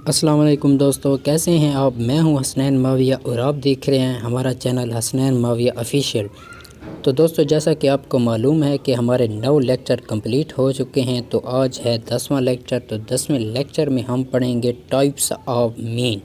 अस्सलाम वालेकुम दोस्तों, कैसे हैं आप। मैं हूं हसनैन माविया और आप देख रहे हैं हमारा चैनल हसनैन माविया ऑफिशियल। तो दोस्तों, जैसा कि आपको मालूम है कि हमारे 9 लेक्चर कंप्लीट हो चुके हैं। तो आज है 10वां लेक्चर। तो 10वें लेक्चर में हम पढ़ेंगे टाइप्स ऑफ मीन।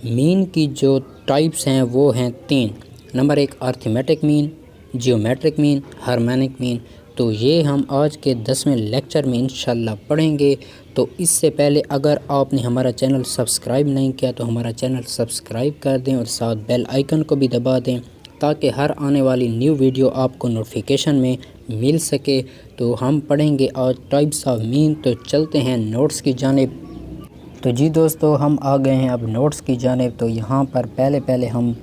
मीन की जो टाइप्स हैं वो हैं 3। Number 1 arithmetic mean, geometric mean, harmonic mean. तो ये हम आज के 10वें लेक्चर में इंशाल्लाह पढ़ेंगे। तो इससे पहले अगर आपने हमारा चैनल सब्सक्राइब नहीं किया तो हमारा चैनल सब्सक्राइब कर दें और साथ बेल आइकन को भी दबा दें ताकि हर आने वाली न्यू वीडियो आपको नोटिफिकेशन में मिल सके। तो हम पढ़ेंगे आज टाइप्स ऑफ मीन। तो चलते हैं नोट्स की जानिब। तो जी दोस्तों, हम आ गए हैं अब नोट्स की जानिब। तो यहाँ पर पहले हम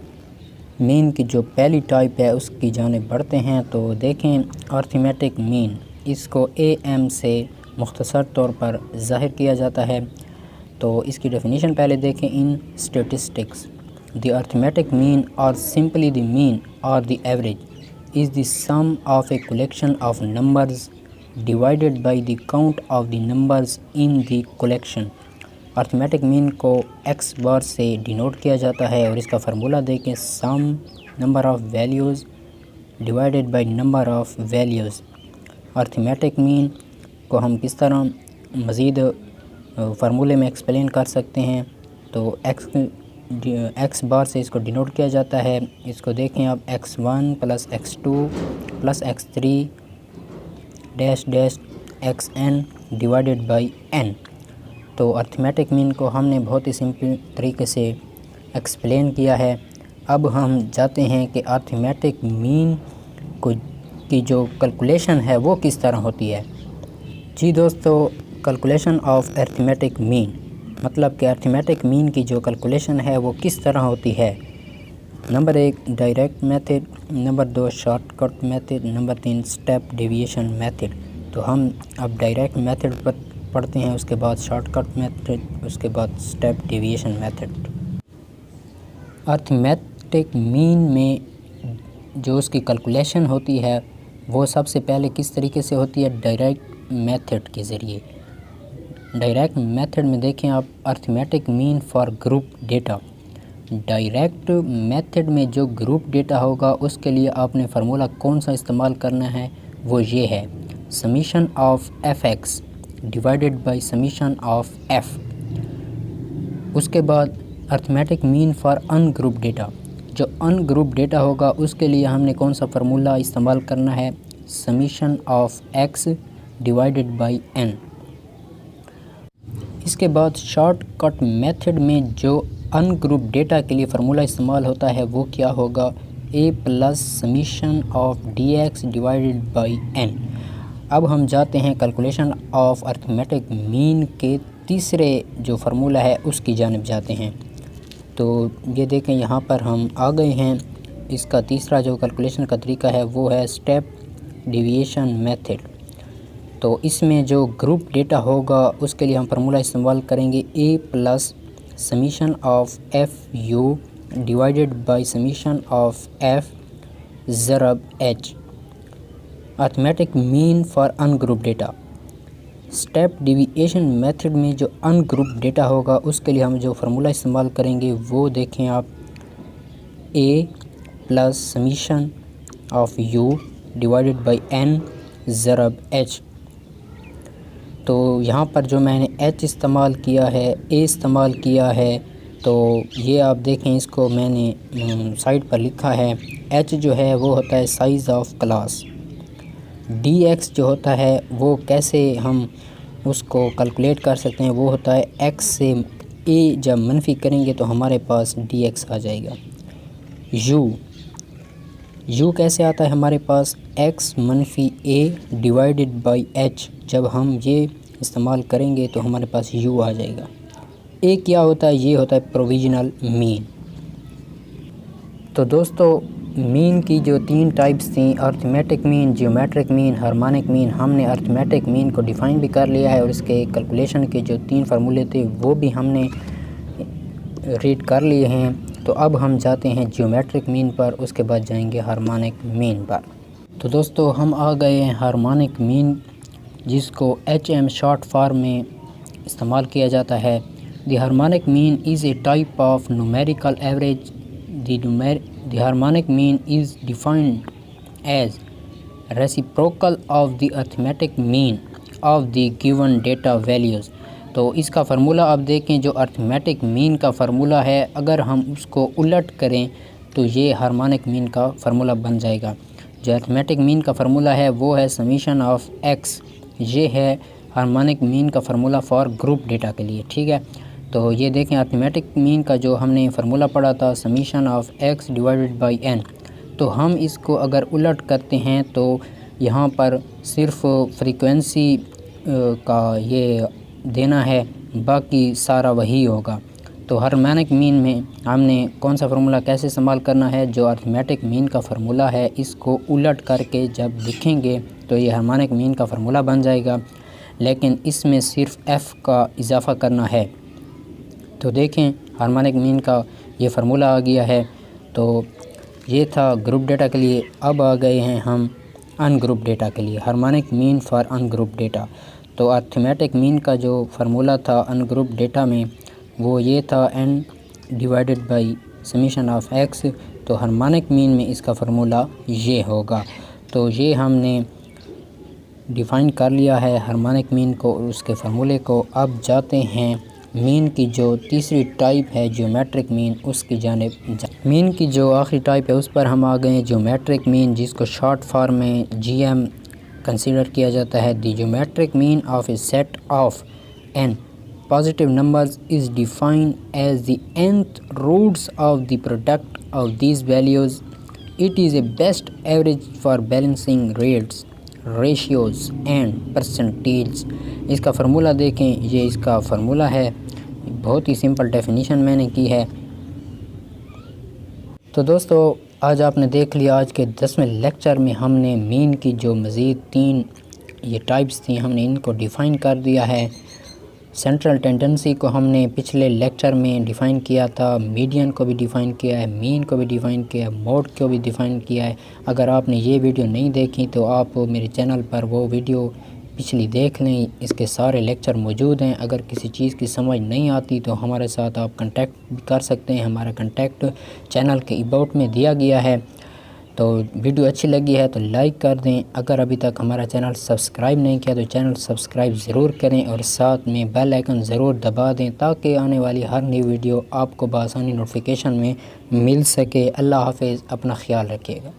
मीन की जो पहली टाइप है उसकी जानिब बढ़ते हैं। तो देखें अर्थमेटिक मीन, इसको AM से मुख्तसर तौर पर ज़ाहिर किया जाता है। तो इसकी डेफिनेशन पहले देखें। In statistics the arithmetic mean और सिंपली द मीन और the average is the sum of a collection of numbers divided by the count of the numbers in the collection. Arithmetic mean को x bar से denote किया जाता है और इसका formula देखें। Sum number of values divided by number of values. Arithmetic mean को हम किस तरह मज़ीद फार्मूले में एक्सप्लेन कर सकते हैं। तो x बार से इसको डिनोट किया जाता है। इसको देखें आप, x1 + x2 + x3 dash dash xn divided by n। तो अर्थमेटिक मीन को हमने बहुत ही सिंपल तरीके से एक्सप्लेन किया है। अब हम जाते हैं कि अर्थमेटिक मीन को की जो कैलकुलेशन है वो किस तरह होती है। जी दोस्तों, कैलकुलेशन ऑफ अर्थमेटिक मीन मतलब कि अर्थमेटिक मीन की जो कैलकुलेशन है वो किस तरह होती है। Number 1 direct method, number 2 shortcut method, number 3 step deviation method. तो हम अब डायरेक्ट मेथड पर पढ़ते हैं, उसके बाद शॉर्टकट मेथड, उसके बाद step deviation method. Arithmetic mean में जो उसकी कैलकुलेशन होती है वो सबसे पहले किस तरीके से होती है, डायरेक्ट मेथड के ज़रिए। डायरेक्ट मेथड में देखें आप, arithmetic mean for group data. Direct method में जो ग्रुप डेटा होगा उसके लिए आपने फार्मूला कौन सा इस्तेमाल करना है, वो ये है, summation of fx divided by summation of f। उसके बाद arithmetic mean for ungroup data. जो अनग्रुप डेटा होगा उसके लिए हमने कौन सा फार्मूला इस्तेमाल करना है, summation of x divided by n। इसके बाद शॉर्टकट मेथड में जो अनग्रुप डेटा के लिए फार्मूला इस्तेमाल होता है वो क्या होगा, a + summation of dx divided by n। अब हम जाते हैं कैलकुलेशन ऑफ अर्थमेटिक मीन के तीसरे जो फार्मूला है उसकी जानिब जाते हैं। तो ये देखें, यहाँ पर हम आ गए हैं। इसका तीसरा जो कैलकुलेशन का तरीका है वो है स्टेप डेविएशन मेथड। तो इसमें जो ग्रुप डेटा होगा उसके लिए हम फार्मूला इस्तेमाल करेंगे, a + summation of fu divided by summation of f ज़रब h। Arithmetic mean for ungroup data. Step deviation method में जो अनग्रुप डेटा होगा उसके लिए हम जो फार्मूला इस्तेमाल करेंगे वो देखें आप, a + summation of u divided by n ज़रब h। तो यहाँ पर जो मैंने h इस्तेमाल किया है, a इस्तेमाल किया है, तो ये आप देखें, इसको मैंने साइड पर लिखा है। h जो है वो होता है साइज़ ऑफ क्लास। dx जो होता है वो कैसे हम उसको कैलकुलेट कर सकते हैं, वो होता है x से a जब मनफी करेंगे तो हमारे पास dx आ जाएगा। u कैसे आता है हमारे पास, x - a divided by h। जब हम ये इस्तेमाल करेंगे तो हमारे पास u आ जाएगा। a क्या होता है, ये होता है प्रोविजनल मीन। तो दोस्तों, मीन की जो 3 टाइप्स थी, arithmetic mean, geometric mean, harmonic mean, हमने अर्थमेटिक मीन को डिफ़ाइन भी कर लिया है और इसके कैलकुलेशन के जो 3 फार्मूले थे वो भी हमने रीड कर लिए हैं। तो अब हम जाते हैं जियोमेट्रिक मीन पर, उसके बाद जाएंगे हार्मोनिक मीन पर। तो दोस्तों, हम आ गए हैं हार्मोनिक मीन, जिसको HM शॉर्ट फॉर्म में इस्तेमाल किया जाता है। The harmonic mean is a type of numerical average. The harmonic mean is defined as reciprocal of the arithmetic mean of the given data values। तो इसका फार्मूला आप देखें, जो अर्थमेटिक मीन का फार्मूला है, अगर हम उसको उलट करें तो ये हार्मोनिक मीन का फार्मूला बन जाएगा। जो अर्थमेटिक मीन का फार्मूला है वो है समीशन ऑफ एक्स। ये है हार्मोनिक मीन का फार्मूला फॉर ग्रुप डेटा के लिए, ठीक है। तो ये देखें, अर्थमेटिक मीन का जो हमने फार्मूला पढ़ा था summation of X divided by N, तो हम इसको अगर उलट करते हैं तो यहाँ पर सिर्फ फ्रीक्वेंसी का ये देना है, बाकी सारा वही होगा। तो हार्मोनिक मीन में हमने कौन सा फार्मूला कैसे इस्तेमाल करना है, जो अर्थमेटिक मीन का फार्मूला है इसको उलट करके जब लिखेंगे तो ये हार्मोनिक मीन का फार्मूला बन जाएगा, लेकिन इसमें सिर्फ एफ़ का इजाफ़ा करना है। तो देखें, हार्मोनिक मीन का ये फार्मूला आ गया है। तो ये था ग्रुप डेटा के लिए। अब आ गए हैं हम अनग्रुप डेटा के लिए, harmonic mean for ungroup data. तो अर्थमेटिक मीन का जो फार्मूला था अनग्रुप डेटा में वो ये था N divided by summation of X. तो हार्मोनिक मीन में इसका फार्मूला ये होगा। तो ये हमने डिफ़ाइन कर लिया है हार्मोनिक मीन को और उसके फार्मूले को। अब जाते हैं मीन की जो तीसरी टाइप है ज्योमेट्रिक मीन, उसकी जानिब। मीन की जो आखिरी टाइप है उस पर हम आ गए हैं, ज्योमेट्रिक मीन, जिसको शॉर्ट फॉर्म में जीएम कंसीडर किया जाता है। The geometric mean of a set of N positive numbers is defined as the nth roots of the product of these values. It is a best average for balancing rates, ratios and percentage. इसका formula देखें, ये इसका formula है, बहुत ही simple definition मैंने की है। तो दोस्तों, आज आपने देख लिया, आज के 10वें लेक्चर में हमने मीन की जो मज़ीद 3 ये टाइप्स थी हमने इनको डिफ़ाइन कर दिया है। सेंट्रल टेंडेंसी को हमने पिछले लेक्चर में डिफ़ाइन किया था, मीडियन को भी डिफ़ाइन किया है, मीन को भी डिफ़ाइन किया है, मोड को भी डिफ़ाइन किया है। अगर आपने ये वीडियो नहीं देखी तो आप मेरे चैनल पर वो वीडियो पिछली देख लें, इसके सारे लेक्चर मौजूद हैं। अगर किसी चीज़ की समझ नहीं आती तो हमारे साथ आप कांटेक्ट भी कर सकते हैं, हमारा कांटेक्ट चैनल के अबाउट में दिया गया है। तो वीडियो अच्छी लगी है तो लाइक कर दें। अगर अभी तक हमारा चैनल सब्सक्राइब नहीं किया तो चैनल सब्सक्राइब ज़रूर करें और साथ में बेल आइकन ज़रूर दबा दें ताकि आने वाली हर नई वीडियो आपको बआसानी नोटिफिकेशन में मिल सके। अल्लाह हाफ़िज़, अपना ख्याल रखिएगा।